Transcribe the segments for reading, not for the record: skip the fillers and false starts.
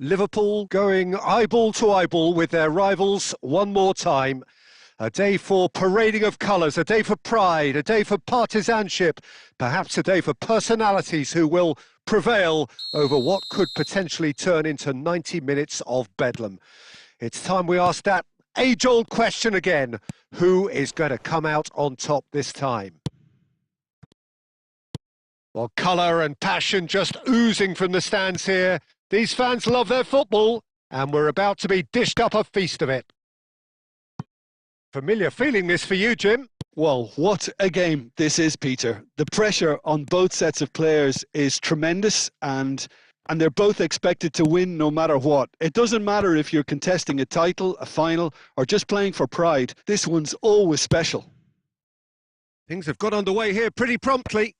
Liverpool going eyeball to eyeball with their rivals one more time. A day for parading of colours, a day for pride, a day for partisanship, perhaps a day for personalities who will prevail over what could potentially turn into 90 minutes of bedlam. It's time we ask that age-old question again. Who is going to come out on top this time? Well, colour and passion just oozing from the stands here. These fans love their football, and we're about to be dished up a feast of it. Familiar feeling this for you, Jim? Well, what a game this is, Peter. The pressure on both sets of players is tremendous, and they're both expected to win no matter what. It doesn't matter if you're contesting a title, a final, or just playing for pride. This one's always special. Things have got underway here pretty promptly.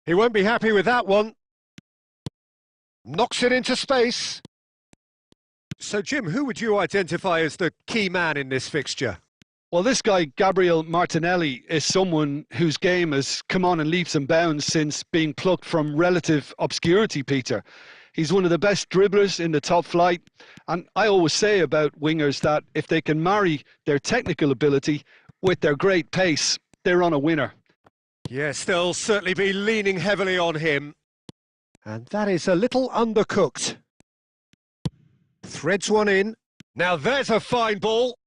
He won't be happy with that one. Knocks it into space. So, Jim, who would you identify as the key man in this fixture? Well, this guy, Gabriel Martinelli, is someone whose game has come on in leaps and bounds since being plucked from relative obscurity, Peter. He's one of the best dribblers in the top flight. And I always say about wingers that if they can marry their technical ability with their great pace, they're on a winner. Yes, they'll certainly be leaning heavily on him. And that is a little undercooked. Threads one in. Now there's a fine ball.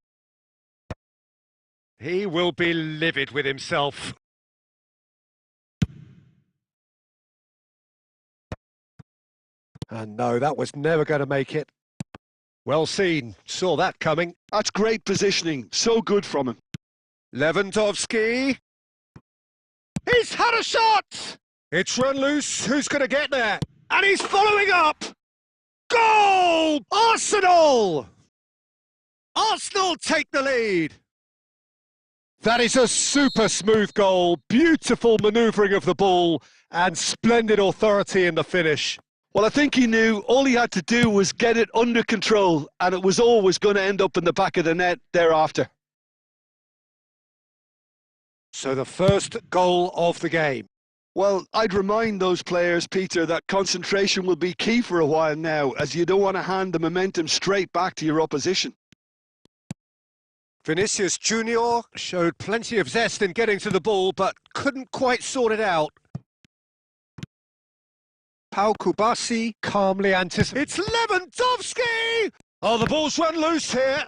He will be livid with himself. And no, that was never going to make it. Well seen. Saw that coming. That's great positioning. So good from him. Lewandowski. He's had a shot! It's run loose. Who's going to get there? And he's following up! Goal! Arsenal! Arsenal take the lead! That is a super smooth goal, beautiful manoeuvring of the ball, and splendid authority in the finish. Well, I think he knew all he had to do was get it under control, and it was always going to end up in the back of the net thereafter. So the first goal of the game. Well, I'd remind those players, Peter, that concentration will be key for a while now, as you don't want to hand the momentum straight back to your opposition. Vinicius Junior showed plenty of zest in getting to the ball, but couldn't quite sort it out. Pau Kubasi calmly anticipates. It's Lewandowski! Oh, the ball's run loose here.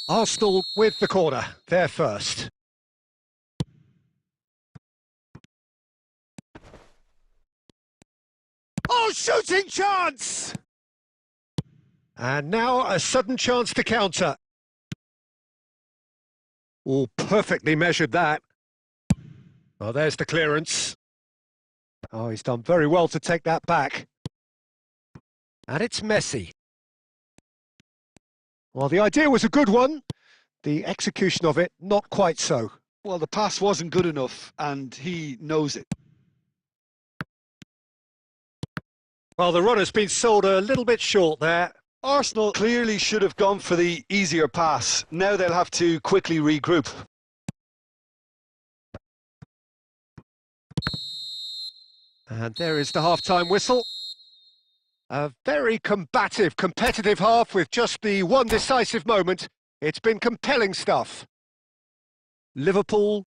Arsenal with the corner. They're first. Oh, shooting chance! And now a sudden chance to counter. Oh, perfectly measured that. Oh, there's the clearance. Oh, he's done very well to take that back. And it's Messi. Well, the idea was a good one. The execution of it, not quite so. Well, the pass wasn't good enough, and he knows it. Well, the run has been sold a little bit short there. Arsenal clearly should have gone for the easier pass. Now they'll have to quickly regroup. And there is the half-time whistle. A very combative, competitive half with just the one decisive moment. It's been compelling stuff. Liverpool.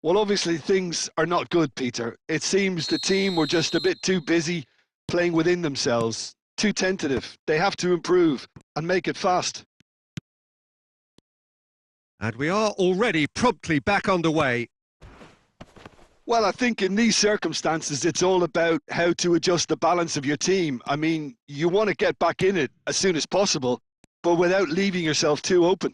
Well, obviously things are not good, Peter. It seems the team were just a bit too busy playing within themselves. Too tentative. They have to improve and make it fast. And we are already promptly back underway. Well, I think in these circumstances, it's all about how to adjust the balance of your team. I mean, you want to get back in it as soon as possible, but without leaving yourself too open.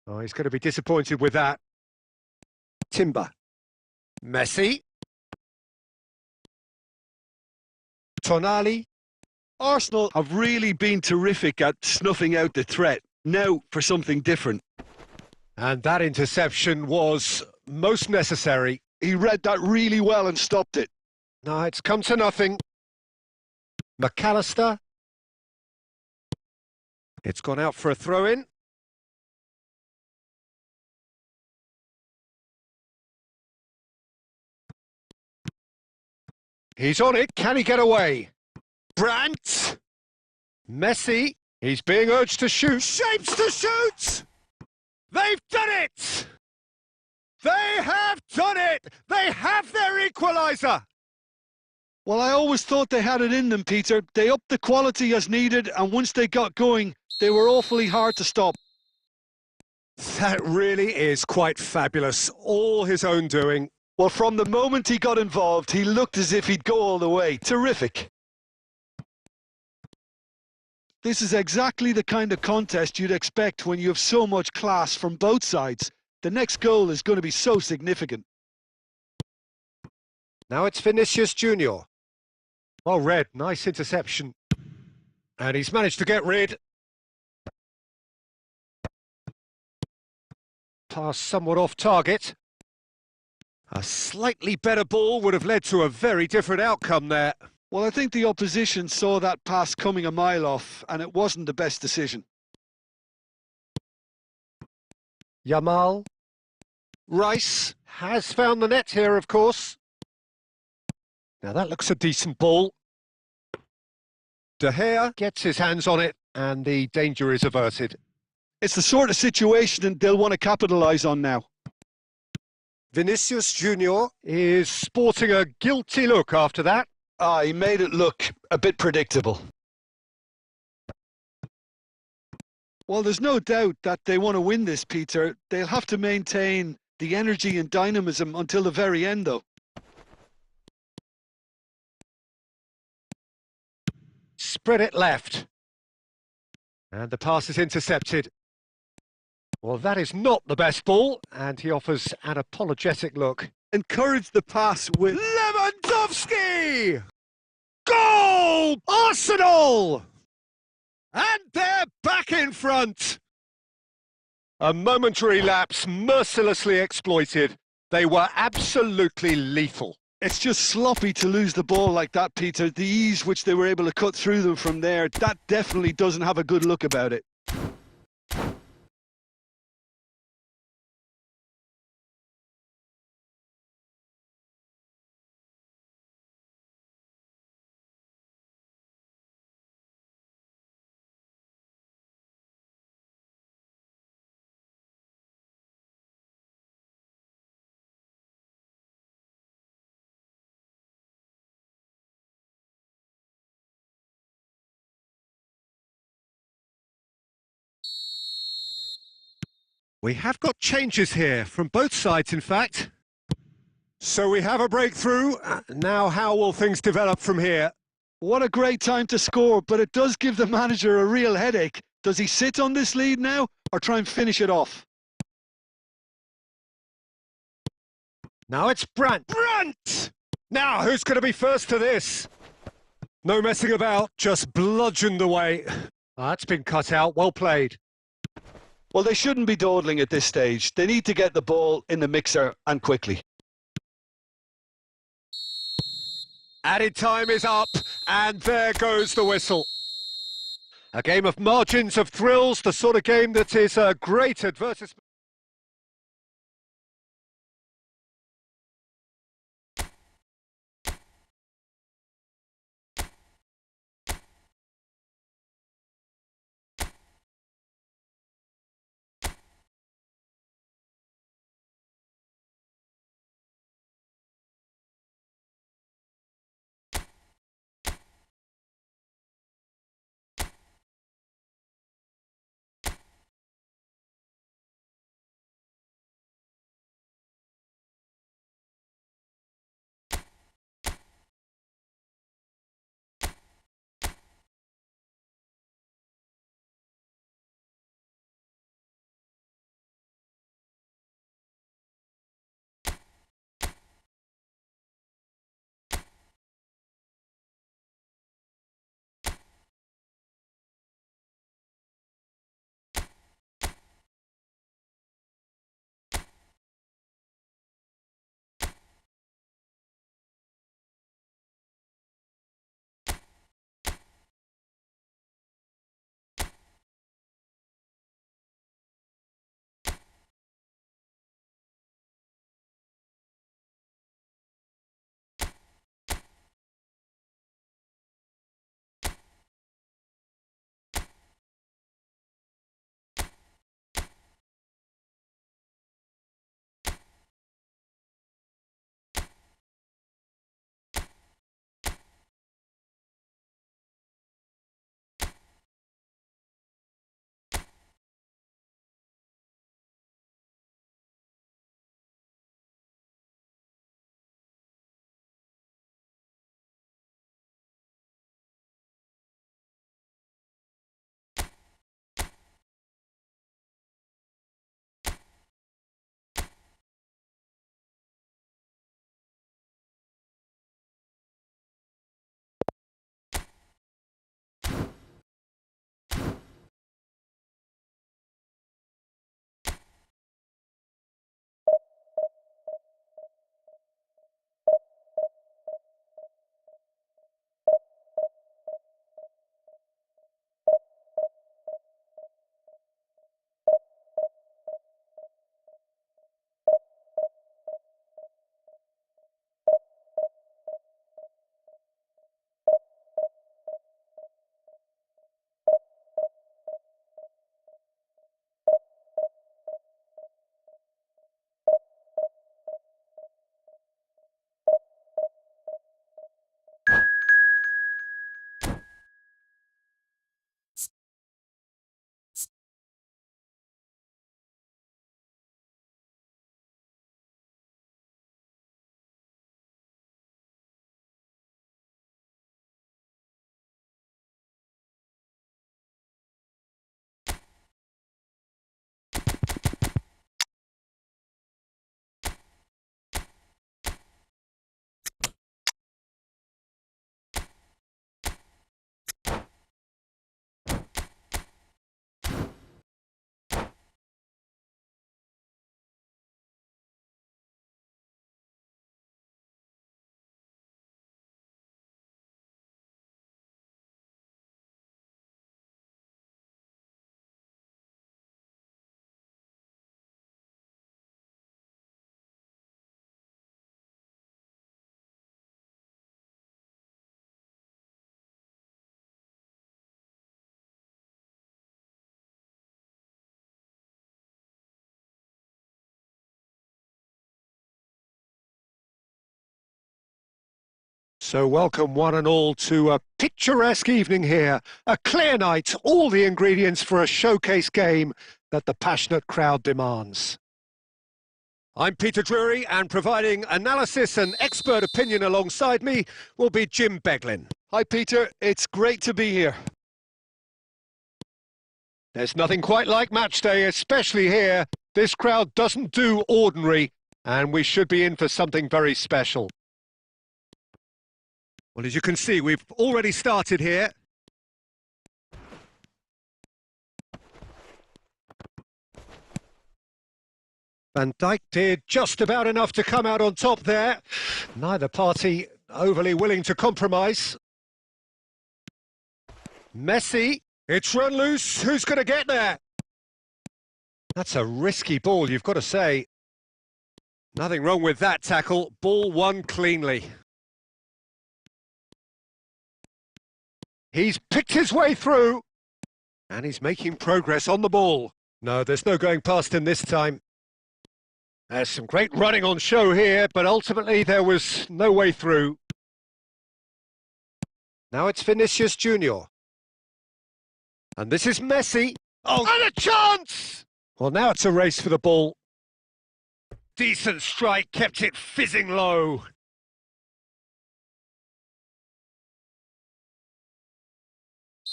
Oh, he's going to be disappointed with that. Timber. Messi. Tonali. Arsenal have really been terrific at snuffing out the threat. Now for something different. And that interception was most necessary. He read that really well and stopped it. No, it's come to nothing. McAllister. It's gone out for a throw-in. He's on it. Can he get away? Brandt. Messi. He's being urged to shoot. Shapes to shoot! They've done it! They have done it! They have their equaliser! Well, I always thought they had it in them, Peter. They upped the quality as needed, and once they got going, they were awfully hard to stop. That really is quite fabulous. All his own doing. Well, from the moment he got involved, he looked as if he'd go all the way. Terrific. This is exactly the kind of contest you'd expect when you have so much class from both sides. The next goal is going to be so significant. Now it's Vinicius Junior. Well read, nice interception. And he's managed to get rid. Pass somewhat off target. A slightly better ball would have led to a very different outcome there. Well, I think the opposition saw that pass coming a mile off, and it wasn't the best decision. Yamal. Rice has found the net here, of course. Now that looks a decent ball. De Gea gets his hands on it, and the danger is averted. It's the sort of situation they'll want to capitalise on now. Vinicius Junior is sporting a guilty look after that. He made it look a bit predictable. Well, there's no doubt that they want to win this, Peter. They'll have to maintain the energy and dynamism until the very end, though. Spread it left. And the pass is intercepted. Well, that is not the best ball, and he offers an apologetic look. encouraged the pass with Lewandowski! Goal! Arsenal! And they're back in front. A momentary lapse mercilessly exploited. They were absolutely lethal. It's just sloppy to lose the ball like that, Peter. The ease which they were able to cut through them from there, that definitely doesn't have a good look about it. We have got changes here, from both sides in fact. So we have a breakthrough. Now how will things develop from here? What a great time to score, but it does give the manager a real headache. Does he sit on this lead now, or try and finish it off? Now it's Brandt. Brandt! Now who's going to be first to this? No messing about, just bludgeoned away. That's been cut out, well played. Well, they shouldn't be dawdling at this stage. They need to get the ball in the mixer and quickly. Added time is up, and there goes the whistle. A game of margins of thrills, the sort of game that is a great advertisement. So welcome one and all to a picturesque evening here. A clear night, all the ingredients for a showcase game that the passionate crowd demands. I'm Peter Drury, and providing analysis and expert opinion alongside me will be Jim Beglin. Hi Peter, it's great to be here. There's nothing quite like match day, especially here. This crowd doesn't do ordinary, and we should be in for something very special. Well, as you can see, we've already started here. Van Dijk did just about enough to come out on top there. Neither party overly willing to compromise. Messi, it's run loose. Who's going to get there? That's a risky ball, you've got to say. Nothing wrong with that tackle. Ball won cleanly. He's picked his way through, and he's making progress on the ball. No, there's no going past him this time. There's some great running on show here, but ultimately there was no way through. Now it's Vinicius Junior. And this is Messi. Oh, and a chance! Well, now it's a race for the ball. Decent strike, kept it fizzing low.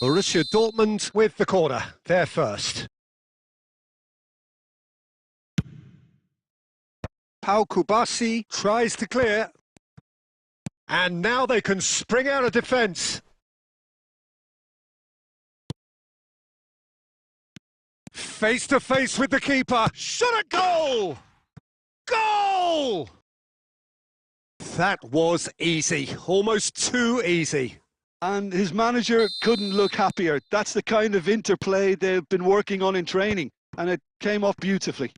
Borussia Dortmund with the corner. They're first. Pau Kubasi tries to clear. And now they can spring out of defence. Face to face with the keeper. Shot at goal! Goal! That was easy. Almost too easy. And his manager couldn't look happier. That's the kind of interplay they've been working on in training, and it came off beautifully.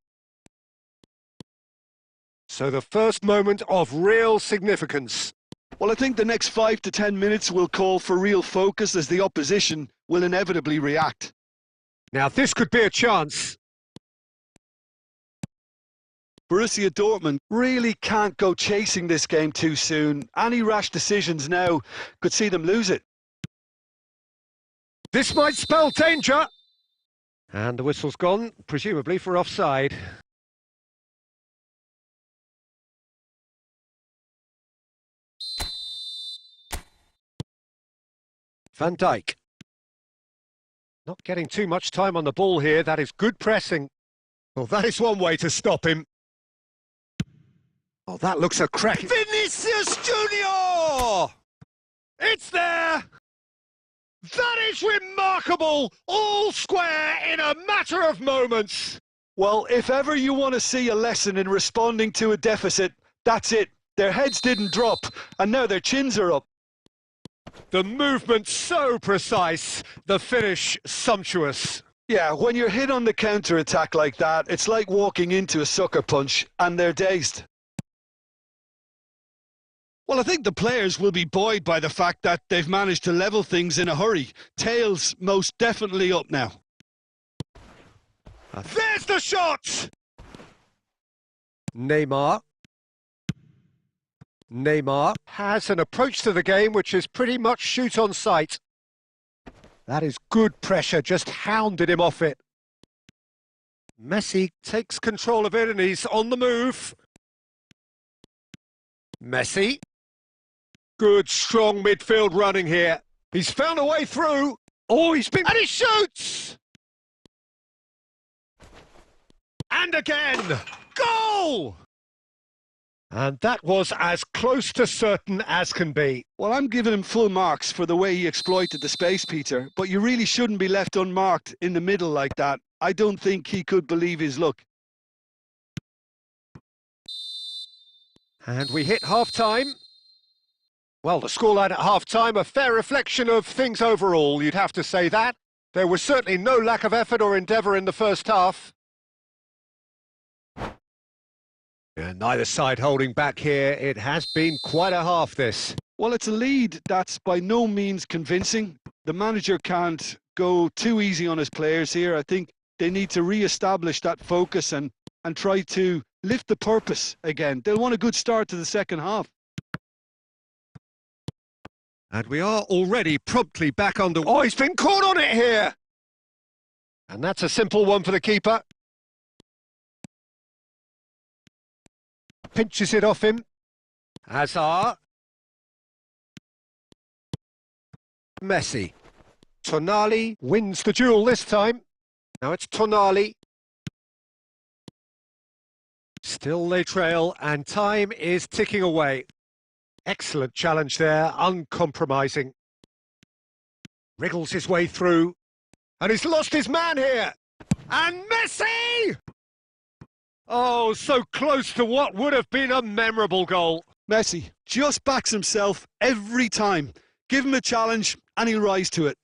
So the first moment of real significance. Well, I think the next 5 to 10 minutes will call for real focus as the opposition will inevitably react. Now this could be a chance. Borussia Dortmund really can't go chasing this game too soon. Any rash decisions now could see them lose it. This might spell danger. And the whistle's gone, presumably for offside. Van Dijk. Not getting too much time on the ball here. That is good pressing. Well, that is one way to stop him. Oh, that looks a crack. Vinicius Junior! It's there! That is remarkable! All square in a matter of moments. Well, if ever you want to see a lesson in responding to a deficit, that's it. Their heads didn't drop, and now their chins are up. The movement so precise, the finish sumptuous. Yeah, when you're hit on the counter-attack like that, it's like walking into a sucker punch, and they're dazed. Well, I think the players will be buoyed by the fact that they've managed to level things in a hurry. Tails most definitely up now. There's the shot! Neymar has an approach to the game which is pretty much shoot on sight. That is good pressure, just hounded him off it. Messi takes control of it and he's on the move. Messi. Good, strong midfield running here. He's found a way through. Oh, and he shoots! And again! Goal! And that was as close to certain as can be. Well, I'm giving him full marks for the way he exploited the space, Peter, but you really shouldn't be left unmarked in the middle like that. I don't think he could believe his luck. And we hit half-time. Well, the scoreline at half-time, a fair reflection of things overall, you'd have to say that. There was certainly no lack of effort or endeavour in the first half. And neither side holding back here. It has been quite a half, this. Well, it's a lead that's by no means convincing. The manager can't go too easy on his players here. I think they need to re-establish that focus and try to lift the purpose again. They'll want a good start to the second half. And we are already promptly back under... Oh, he's been caught on it here! And that's a simple one for the keeper. Pinches it off him. Hazard. Messi. Tonali wins the duel this time. Now it's Tonali. Still they trail, and time is ticking away. Excellent challenge there, uncompromising. Wriggles his way through, and he's lost his man here. And Messi! Oh, so close to what would have been a memorable goal. Messi just backs himself every time. Give him a challenge, and he'll rise to it.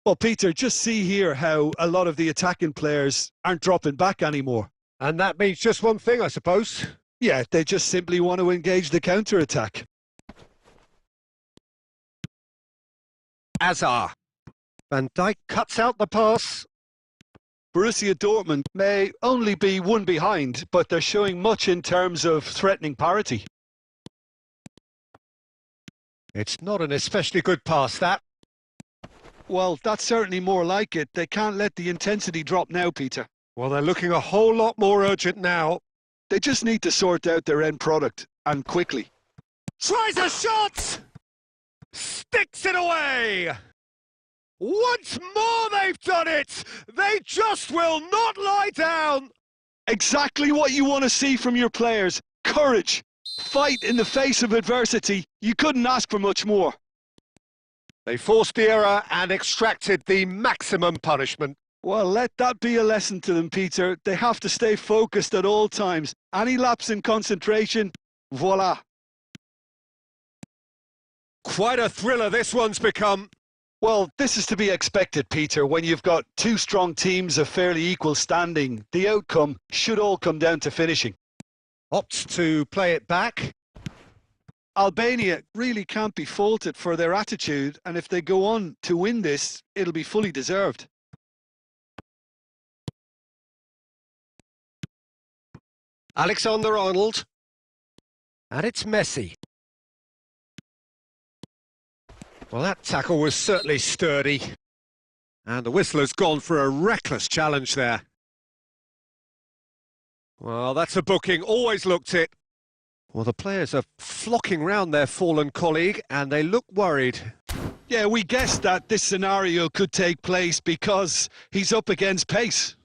Well, Peter, just see here how a lot of the attacking players aren't dropping back anymore. And that means just one thing, I suppose. Yeah, they just simply want to engage the counter-attack. Hazard. Van Dijk cuts out the pass. Borussia Dortmund may only be one behind, but they're showing much in terms of threatening parity. It's not an especially good pass, that. Well, that's certainly more like it. They can't let the intensity drop now, Peter. Well, they're looking a whole lot more urgent now. They just need to sort out their end product, and quickly. Tries a shot! Sticks it away! Once more they've done it! They just will not lie down! Exactly what you want to see from your players. Courage. Fight in the face of adversity. You couldn't ask for much more. They forced the error and extracted the maximum punishment. Well, let that be a lesson to them, Peter. They have to stay focused at all times. Any lapse in concentration, voila. Quite a thriller this one's become. Well, this is to be expected, Peter. When you've got two strong teams of fairly equal standing, the outcome should all come down to finishing. Opts to play it back. Albania really can't be faulted for their attitude, and if they go on to win this, it'll be fully deserved. Alexander-Arnold. And it's Messi. Well, that tackle was certainly sturdy. And the whistler's gone for a reckless challenge there. Well, that's a booking. Always looked it. Well, the players are flocking round their fallen colleague, and they look worried. Yeah, we guessed that this scenario could take place because he's up against pace.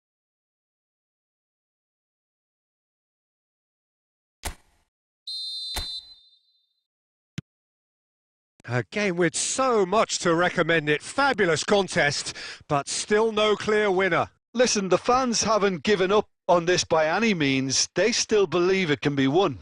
A game with so much to recommend it. Fabulous contest, but still no clear winner. Listen, the fans haven't given up on this by any means. They still believe it can be won.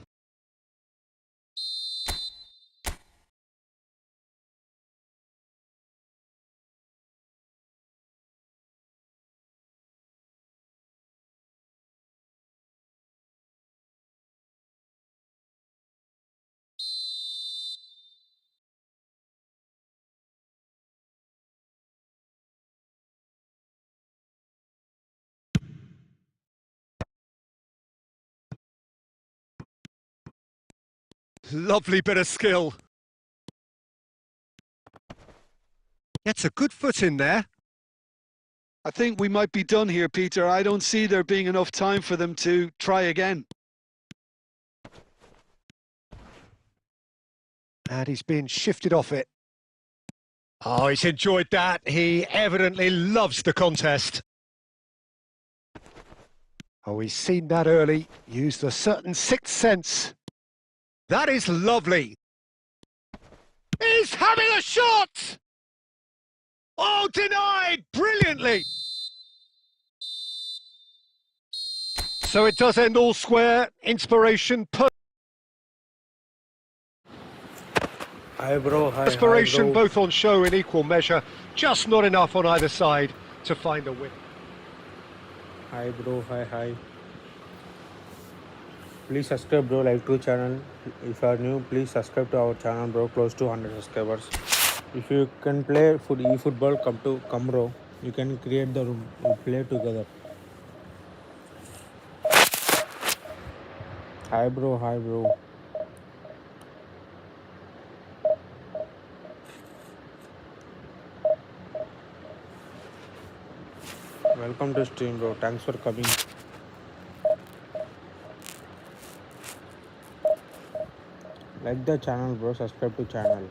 Lovely bit of skill. Gets a good foot in there. I think we might be done here, Peter. I don't see there being enough time for them to try again. And he's been shifted off it. Oh, he's enjoyed that. He evidently loves the contest. Oh, he's seen that early. Used a certain sixth sense. That is lovely. He's having a shot! Oh, denied brilliantly. So it does end all square. Inspiration. Hi bro, hi. Inspiration Hi, bro. both on show in equal measure. Just not enough on either side to find a win. Hi bro, hi. Please subscribe bro, like to channel. If you are new, please subscribe to our channel bro, close to 100 subscribers. If you can play eFootball, come bro. You can create the room. We'll play together. Hi bro, hi bro. Welcome to stream bro. Thanks for coming. Like the channel bro, subscribe to channel.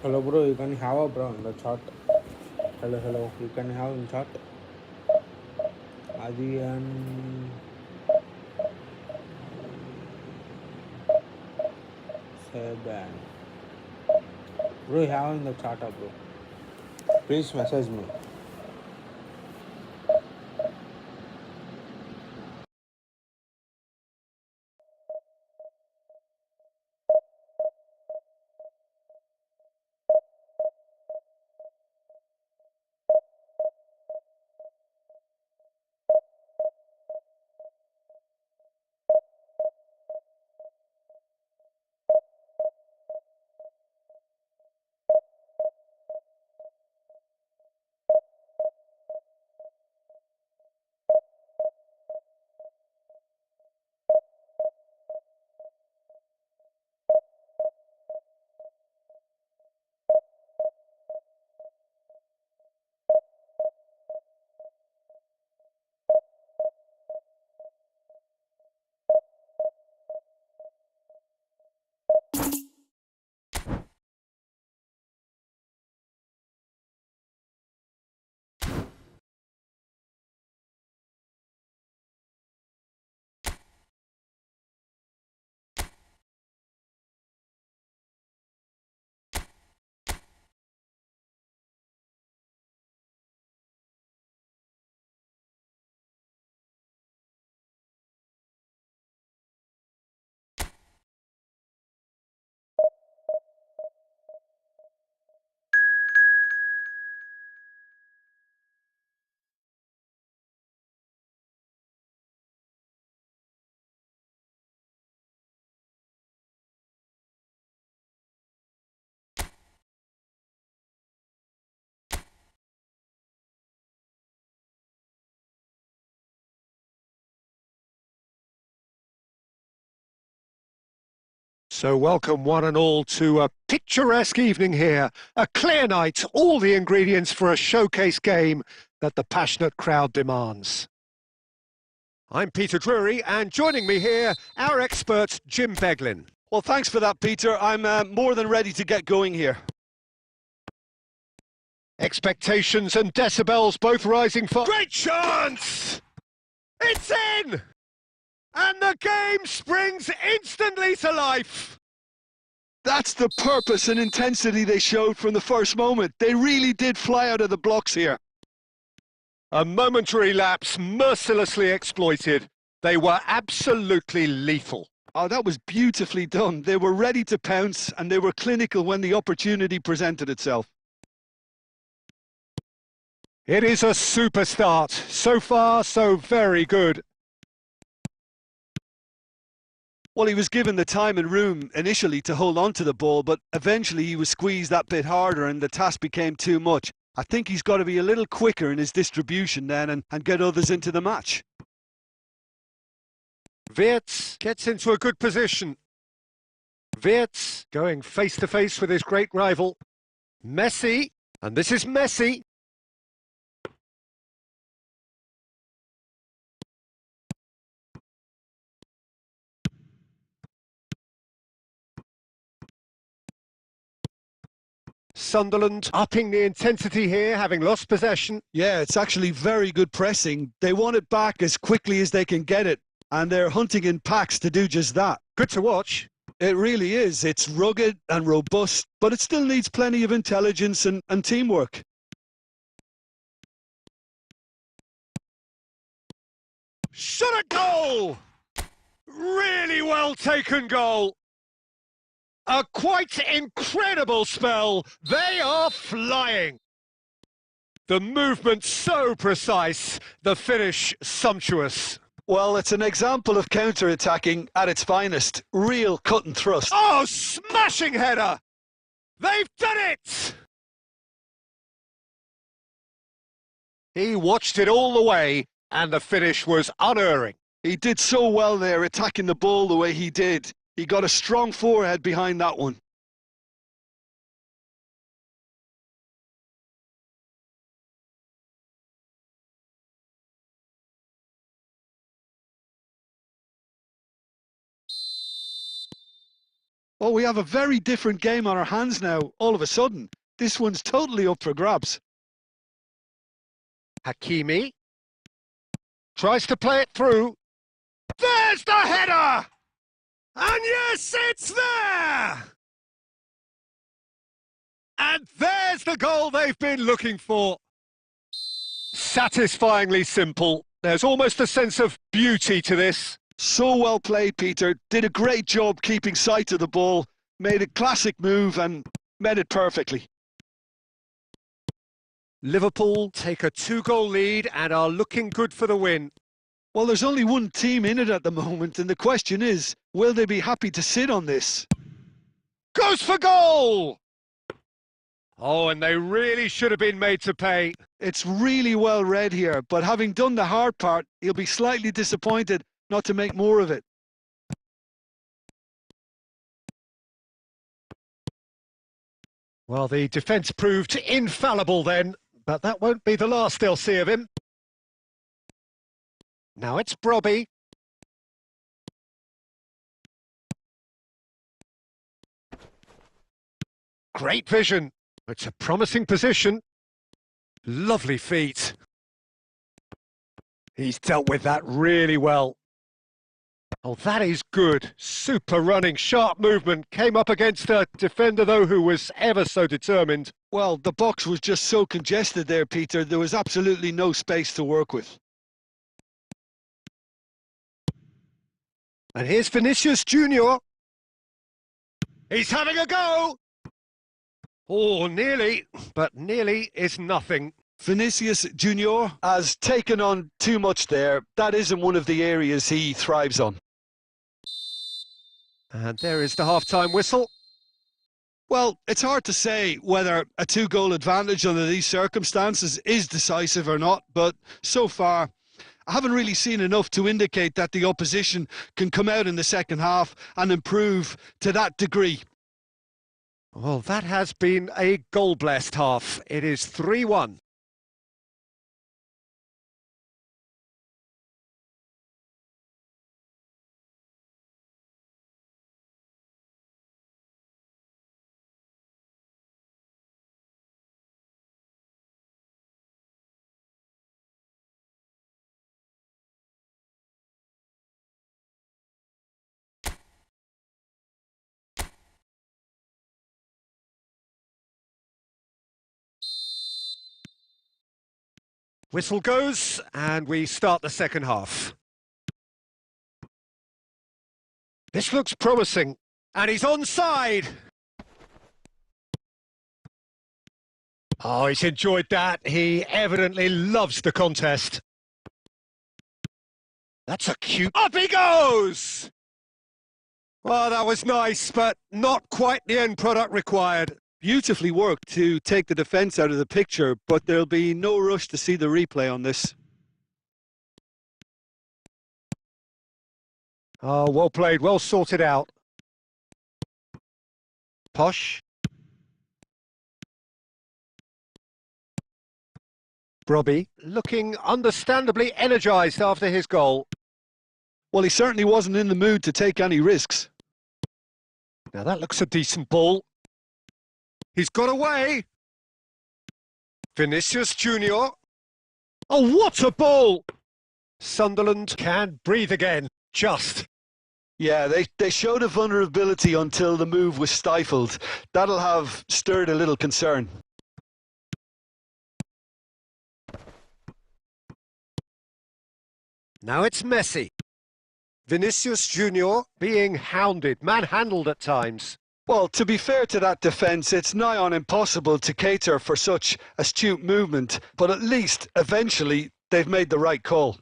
Hello bro, you can have a bro in the chat. Hello, you can have in chat. Adi and Seban. Bro, you have in the chat bro. Please message me. So welcome one and all to a picturesque evening here, a clear night, all the ingredients for a showcase game that the passionate crowd demands. I'm Peter Drury, and joining me here, our expert Jim Beglin. Well, thanks for that, Peter. I'm more than ready to get going here. Expectations and decibels both rising for... Great chance! It's in! And the game springs instantly to life! That's the purpose and intensity they showed from the first moment. They really did fly out of the blocks here. A momentary lapse mercilessly exploited. They were absolutely lethal. Oh, that was beautifully done. They were ready to pounce, and they were clinical when the opportunity presented itself. It is a super start. So far, so very good. Well, he was given the time and room initially to hold on to the ball, but eventually he was squeezed that bit harder and the task became too much. I think he's got to be a little quicker in his distribution then and get others into the match. Wirtz gets into a good position. Wirtz going face-to-face with his great rival. Messi, and this is Messi. Sunderland upping the intensity here, having lost possession. Yeah, it's actually very good pressing. They want it back as quickly as they can get it, and they're hunting in packs to do just that. Good to watch. It really is. It's rugged and robust, but it still needs plenty of intelligence and teamwork. Shot, a goal! Really well taken goal. A quite incredible spell. They are flying. The movement so precise, the finish sumptuous. Well, it's an example of counter-attacking at its finest. Real cut and thrust. Oh, smashing header! They've done it! He watched it all the way, and the finish was unerring. He did so well there, attacking the ball the way he did. He got a strong forehead behind that one. Oh, we have a very different game on our hands now, all of a sudden. This one's totally up for grabs. Hakimi tries to play it through. There's the header! And yes, it's there! And there's the goal they've been looking for. Satisfyingly simple. There's almost a sense of beauty to this. So well played, Peter. Did a great job keeping sight of the ball. Made a classic move and met it perfectly. Liverpool take a 2-goal lead and are looking good for the win. Well, there's only one team in it at the moment, and the question is, will they be happy to sit on this? Goes for goal! Oh, and they really should have been made to pay. It's really well read here, but having done the hard part, he'll be slightly disappointed not to make more of it. Well, the defence proved infallible then, but that won't be the last they'll see of him. Now it's Brobby. Great vision. It's a promising position. Lovely feet. He's dealt with that really well. Oh, that is good. Super running, sharp movement. Came up against a defender, though, who was ever so determined. Well, the box was just so congested there, Peter. There was absolutely no space to work with. And here's Vinicius Junior. He's having a go. Oh, nearly, but nearly is nothing. Vinicius Junior has taken on too much there. That isn't one of the areas he thrives on. And there is the half-time whistle. Well, it's hard to say whether a 2-goal advantage under these circumstances is decisive or not, but so far, I haven't really seen enough to indicate that the opposition can come out in the second half and improve to that degree. Well, that has been a goal-blessed half. It is 3-1. Whistle goes, and we start the second half. This looks promising, and he's onside. Oh, he's enjoyed that. He evidently loves the contest. That's a cute... Up he goes! Well, that was nice, but not quite the end product required. Beautifully worked to take the defence out of the picture, but there'll be no rush to see the replay on this. Oh, well played, well sorted out. Posh. Brobby looking understandably energised after his goal. Well, he certainly wasn't in the mood to take any risks. Now that looks a decent ball. He's got away. Vinicius Junior. Oh, what a ball! Sunderland can breathe again, just. Yeah, they showed a vulnerability until the move was stifled. That'll have stirred a little concern. Now it's Messi. Vinicius Junior being hounded, manhandled at times. Well, to be fair to that defence, it's nigh on impossible to cater for such astute movement, but at least, eventually, they've made the right call.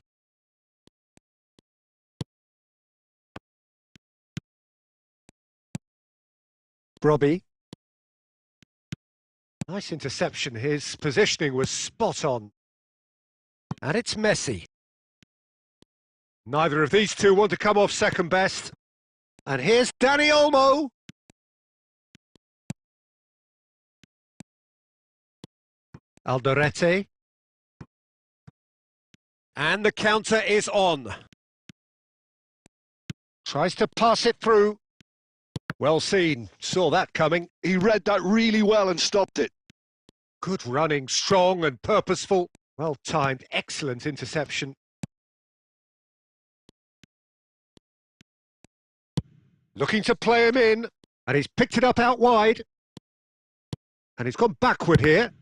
Robbie. Nice interception. His positioning was spot on. And it's Messi. Neither of these two want to come off second best. And here's Dani Olmo. Alderete. And the counter is on. Tries to pass it through. Well seen. Saw that coming. He read that really well and stopped it. Good running, strong and purposeful. Well timed, excellent interception. Looking to play him in, and he's picked it up out wide. And he's gone backward here.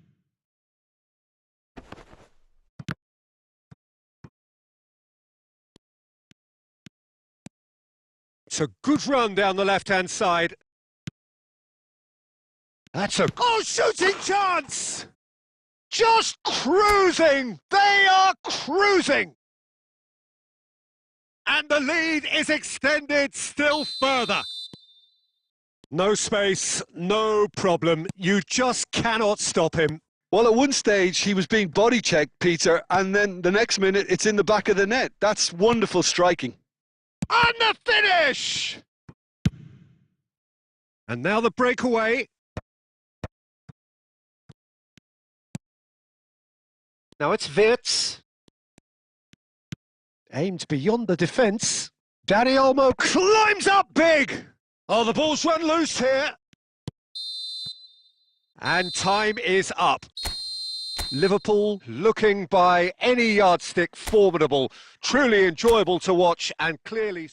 It's a good run down the left-hand side. That's a shooting chance! Just cruising! They are cruising! And the lead is extended still further. No space, no problem. You just cannot stop him. Well, at one stage, he was being body-checked, Peter, and then the next minute, it's in the back of the net. That's wonderful striking. And the finish! And now the breakaway. Now it's Wirtz. Aimed beyond the defence. Dani Olmo climbs up big! Oh, the ball's run loose here. And time is up. Liverpool looking by any yardstick formidable. Truly enjoyable to watch and clearly...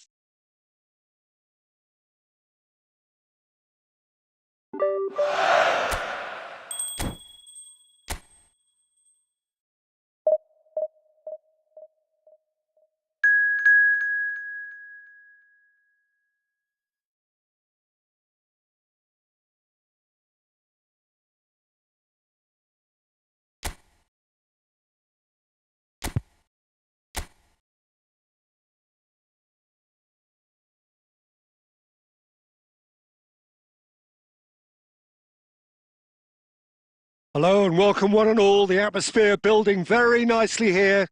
Hello and welcome one and all. The atmosphere building very nicely here.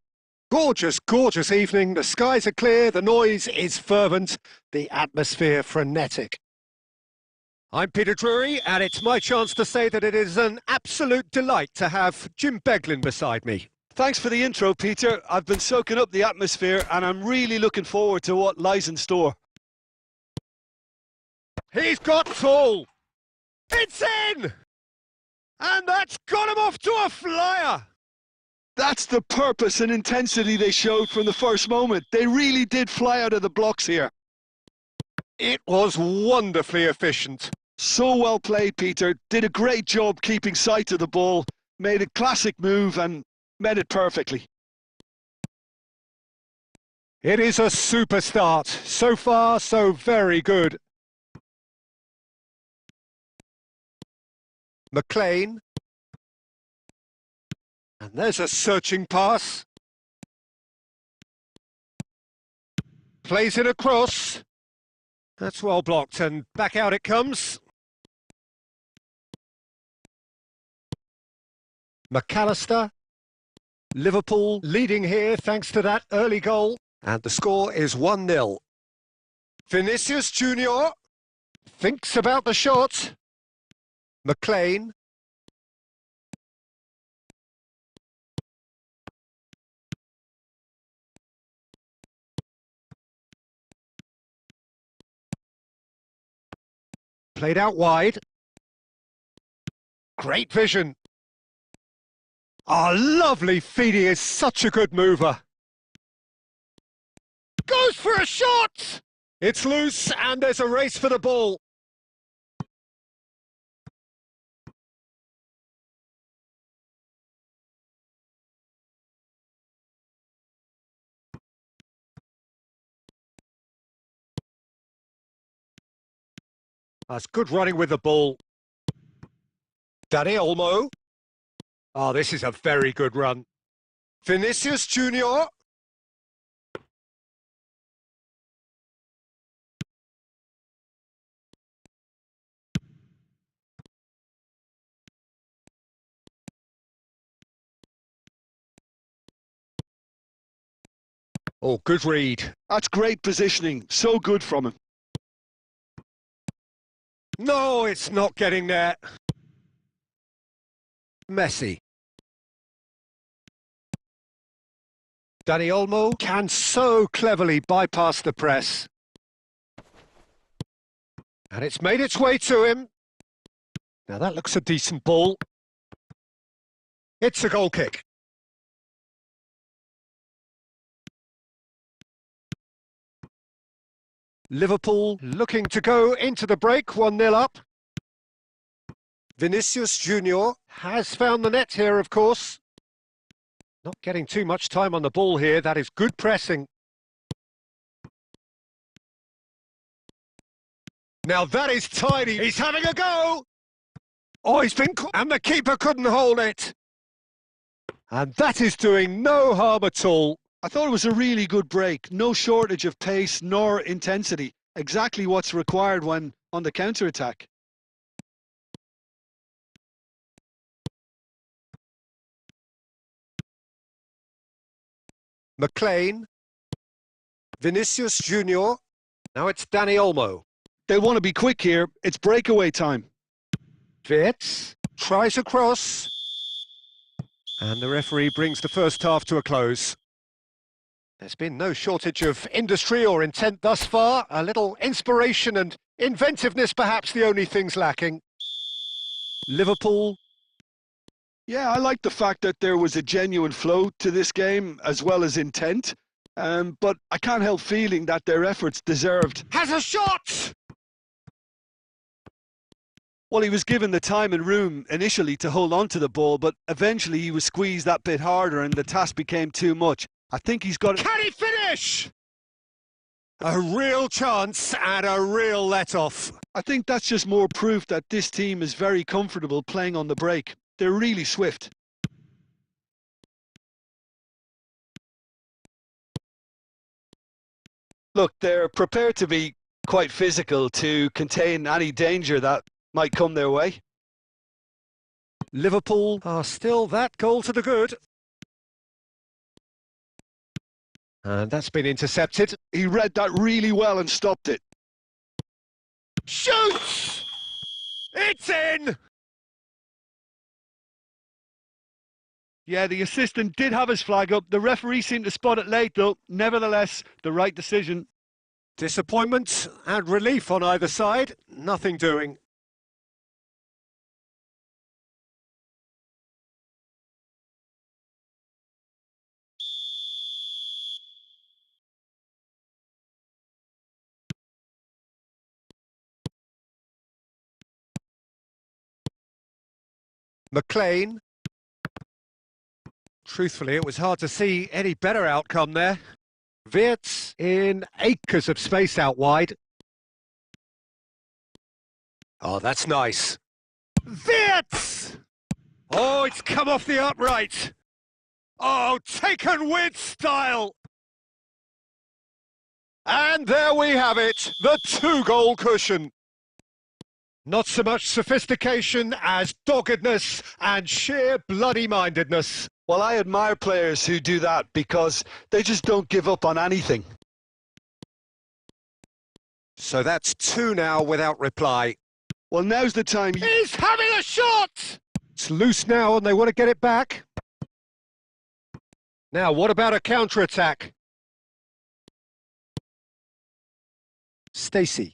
Gorgeous, gorgeous evening. The skies are clear, the noise is fervent, the atmosphere frenetic. I'm Peter Drury, and it's my chance to say that it is an absolute delight to have Jim Beglin beside me. Thanks for the intro, Peter. I've been soaking up the atmosphere, and I'm really looking forward to what lies in store. He's got tall. It's in! And that's got him off to a flyer! That's the purpose and intensity they showed from the first moment. They really did fly out of the blocks here. It was wonderfully efficient. So well played, Peter. Did a great job keeping sight of the ball, made a classic move and met it perfectly. It is a super start. So far, so very good. McLean. And there's a searching pass. Plays it across. That's well blocked, and back out it comes. McAllister. Liverpool leading here thanks to that early goal. And the score is 1-0. Vinicius Junior thinks about the shot. McLean. Played out wide. Great vision. Oh, lovely feed. He is such a good mover. Goes for a shot! It's loose and there's a race for the ball. That's good running with the ball. Danny Olmo. Oh, this is a very good run. Vinicius Junior. Oh, good read. That's great positioning. So good from him. No, it's not getting there. Messi. Danny Olmo can so cleverly bypass the press. And it's made its way to him. Now that looks a decent ball. It's a goal kick. Liverpool looking to go into the break, 1-0 up. Vinicius Junior has found the net here, of course. Not getting too much time on the ball here. That is good pressing. Now that is tidy. He's having a go. Oh, he's been caught, and the keeper couldn't hold it. And that is doing no harm at all. I thought it was a really good break. No shortage of pace nor intensity. Exactly what's required when on the counter-attack. McLean. Vinicius Junior. Now it's Danny Olmo. They want to be quick here. It's breakaway time. Wirtz tries across. And the referee brings the first half to a close. There's been no shortage of industry or intent thus far. A little inspiration and inventiveness, perhaps the only things lacking. Liverpool. Yeah, I like the fact that there was a genuine flow to this game as well as intent. But I can't help feeling that their efforts deserved. Has a shot! Well, he was given the time and room initially to hold on to the ball, but eventually he was squeezed that bit harder and the task became too much. I think he's got... Can he finish? A real chance and a real let-off. I think that's just more proof that this team is very comfortable playing on the break. They're really swift. Look, they're prepared to be quite physical to contain any danger that might come their way. Liverpool are still that goal to the good. And that's been intercepted. He read that really well and stopped it. Shoots! It's in! Yeah, the assistant did have his flag up. The referee seemed to spot it late, though. Nevertheless, the right decision. Disappointment and relief on either side. Nothing doing. McLean. Truthfully, it was hard to see any better outcome there. Wirtz in acres of space out wide. Oh, that's nice. Wirtz! Oh, it's come off the upright. Oh, taken with style. And there we have it, the 2-goal cushion. Not so much sophistication as doggedness and sheer bloody-mindedness. Well, I admire players who do that because they just don't give up on anything. So that's 2 now without reply. Well, now's the time. He's having a shot! It's loose now and they want to get it back. Now, what about a counter-attack? Stacey.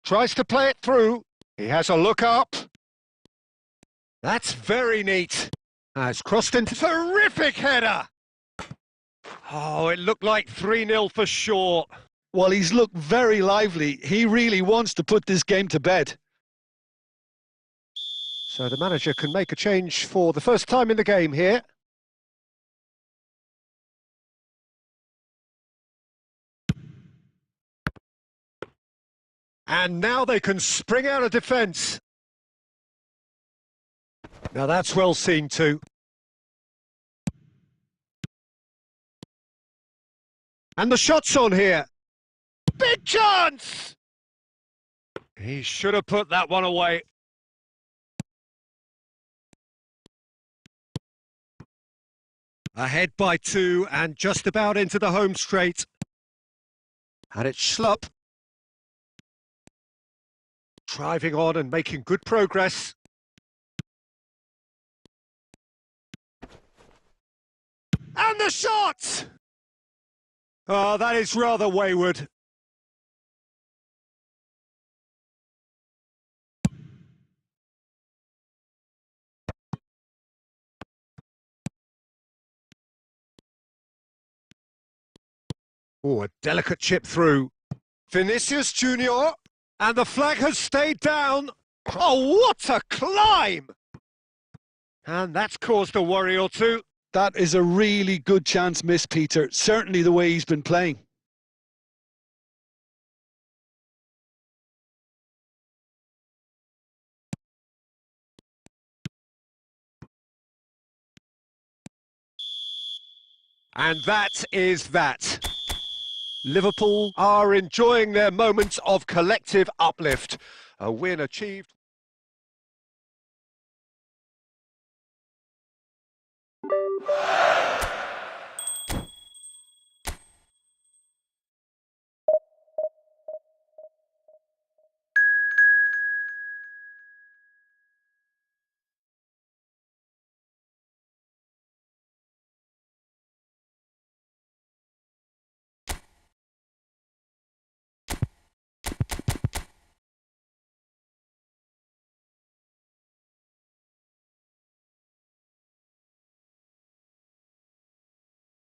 Tries to play it through. He has a look up. That's very neat. Has crossed into terrific header. Oh, it looked like 3-0 for sure. Well, he's looked very lively. He really wants to put this game to bed. So the manager can make a change for the first time in the game here. And now they can spring out of defence. Now that's well seen too. And the shot's on here. Big chance! He should have put that one away. Ahead by 2 and just about into the home straight. And it's Schlupp. Driving on and making good progress. And the shot! Oh, that is rather wayward. Oh, a delicate chip through. Vinicius Junior, and the flag has stayed down. Oh, what a climb! And that's caused a worry or two. That is a really good chance miss, Peter. Certainly the way he's been playing. And that is that. Liverpool are enjoying their moments of collective uplift. A win achieved.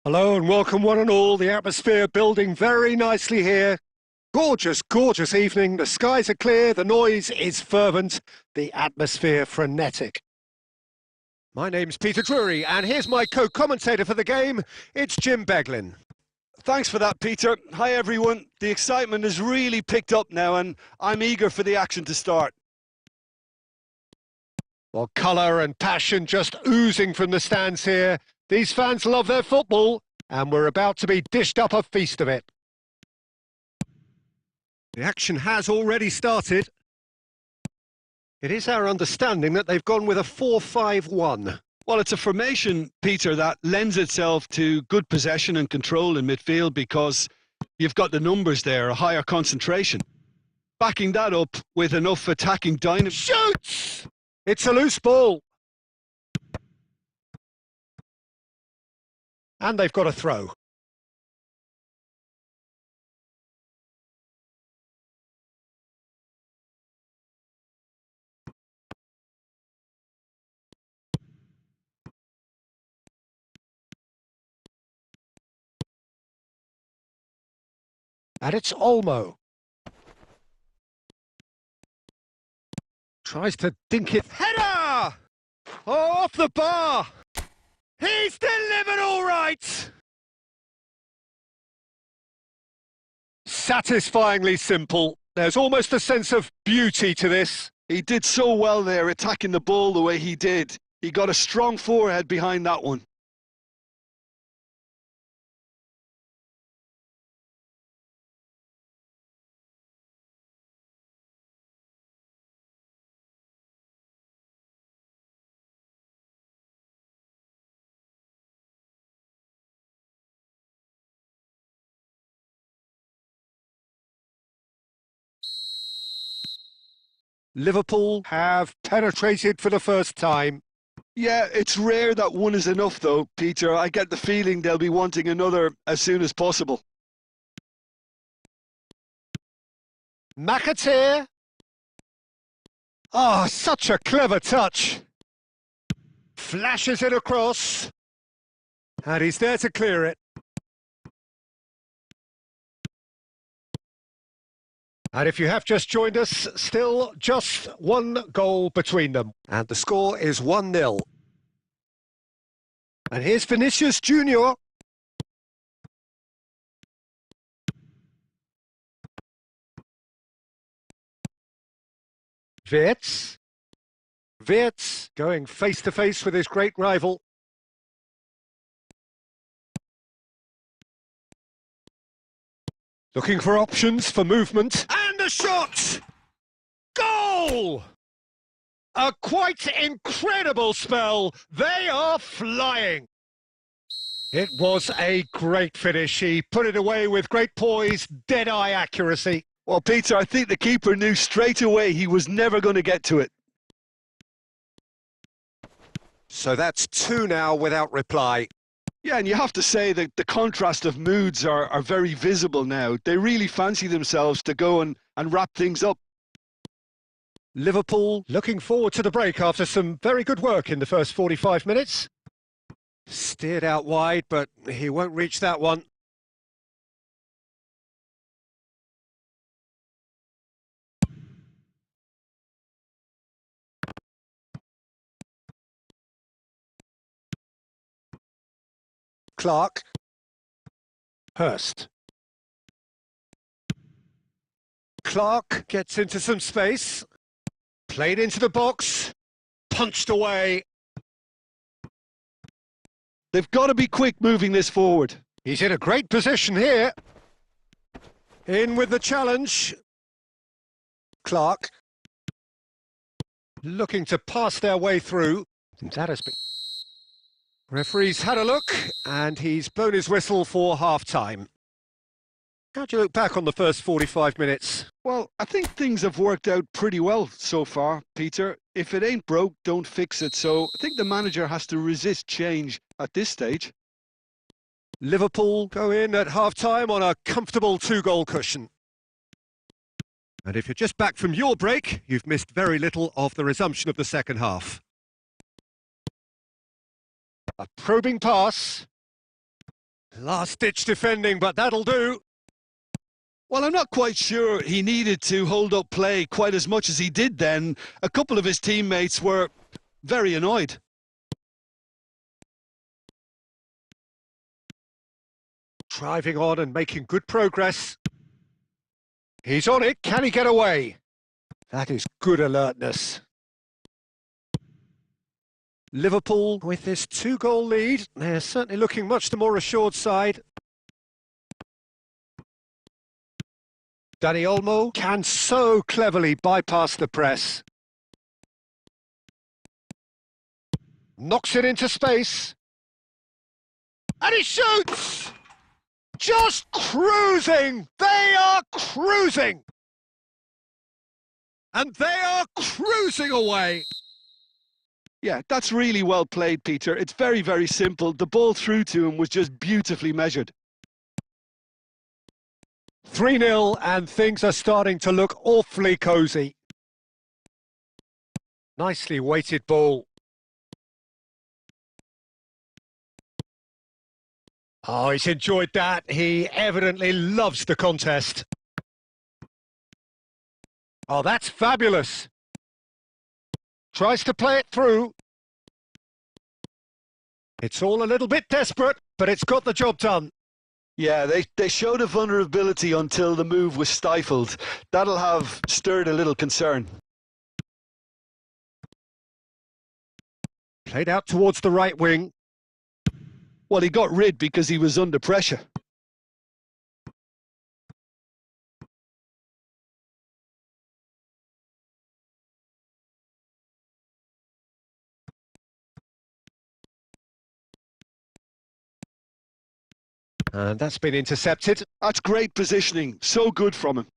Hello and welcome one and all. The atmosphere building very nicely here. Gorgeous, gorgeous evening. The skies are clear, the noise is fervent, the atmosphere frenetic. My name's Peter Drury and here's my co-commentator for the game. It's Jim Beglin. Thanks for that, Peter. Hi, everyone. The excitement has really picked up now and I'm eager for the action to start. Well, colour and passion just oozing from the stands here. These fans love their football, and we're about to be dished up a feast of it. The action has already started. It is our understanding that they've gone with a 4-5-1. Well, it's a formation, Peter, that lends itself to good possession and control in midfield because you've got the numbers there, a higher concentration. Backing that up with enough attacking dynamism. Shoots! It's a loose ball. And they've got a throw. And it's Olmo. Tries to dink it. Header! Oh, off the bar! He's delivered all right! Satisfyingly simple. There's almost a sense of beauty to this. He did so well there, attacking the ball the way he did. He got a strong forehead behind that one. Liverpool have penetrated for the first time. Yeah, it's rare that one is enough though, Peter. I get the feeling they'll be wanting another as soon as possible. McAteer. Oh, such a clever touch. Flashes it across. And he's there to clear it. And if you have just joined us, still just one goal between them. And the score is 1-0. And here's Vinicius Junior. Wirtz. Wirtz going face-to-face with his great rival. Looking for options for movement. And a shot! Goal! A quite incredible spell. They are flying. It was a great finish. He put it away with great poise, dead-eye accuracy. Well, Peter, I think the keeper knew straight away he was never going to get to it. So that's 2 now without reply. Yeah, and you have to say that the contrast of moods are very visible now. They really fancy themselves to go and wrap things up. Liverpool looking forward to the break after some very good work in the first 45 minutes. Steered out wide, but he won't reach that one. Clark. Hurst. Clark gets into some space. Played into the box. Punched away. They've got to be quick moving this forward. He's in a great position here. In with the challenge. Clark. Looking to pass their way through. That has been... Referee's had a look, and he's blown his whistle for half-time. How do you look back on the first 45 minutes? Well, I think things have worked out pretty well so far, Peter. If it ain't broke, don't fix it. So I think the manager has to resist change at this stage. Liverpool go in at half-time on a comfortable 2-goal cushion. And if you're just back from your break, you've missed very little of the resumption of the second half. A probing pass. Last-ditch defending, but that'll do. Well, I'm not quite sure he needed to hold up play quite as much as he did then. A couple of his teammates were very annoyed. Driving on and making good progress. He's on it. Can he get away? That is good alertness. Liverpool with this 2-goal lead. They're certainly looking much the more assured side. Dani Olmo can so cleverly bypass the press. Knocks it into space. And he shoots! Just cruising! They are cruising! And they are cruising away! Yeah, that's really well played, Peter. It's very, very simple. The ball through to him was just beautifully measured. 3-0, and things are starting to look awfully cosy. Nicely weighted ball. Oh, he's enjoyed that. He evidently loves the contest. Oh, that's fabulous. Tries to play it through. It's all a little bit desperate, but it's got the job done. Yeah, they showed a vulnerability until the move was stifled. That'll have stirred a little concern. Played out towards the right wing. Well, he got rid because he was under pressure. And that's been intercepted. That's great positioning. So good from him.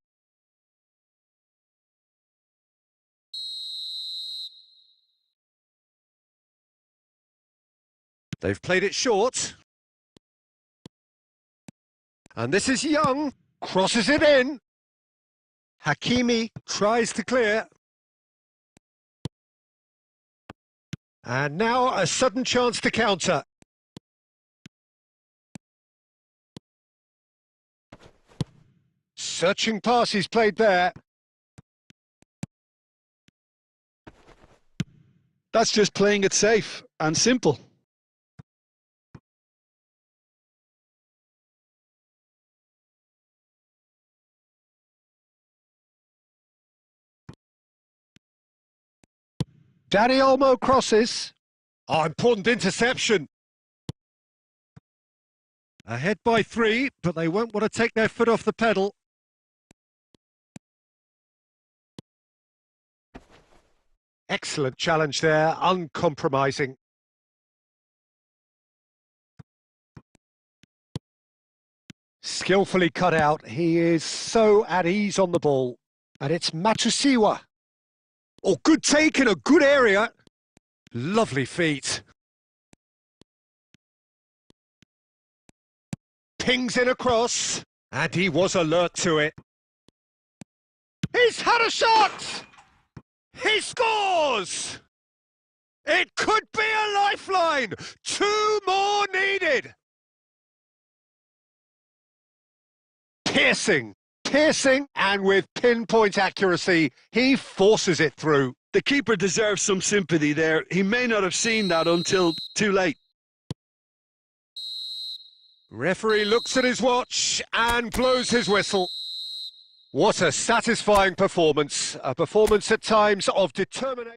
They've played it short. And this is Young. Crosses it in. Hakimi tries to clear. And now a sudden chance to counter. Searching pass he's played there. That's just playing it safe and simple. Danny Olmo crosses. Oh, important interception. Ahead by 3, but they won't want to take their foot off the pedal. Excellent challenge there, uncompromising. Skillfully cut out. He is so at ease on the ball. And it's Matusiwa. Oh, good take in a good area. Lovely feet. Pings in across. And he was alert to it. He's had a shot! He scores! It could be a lifeline! 2 more needed! Piercing, and with pinpoint accuracy, he forces it through. The keeper deserves some sympathy there. He may not have seen that until too late. Referee looks at his watch and blows his whistle. What a satisfying performance. A performance at times of determination.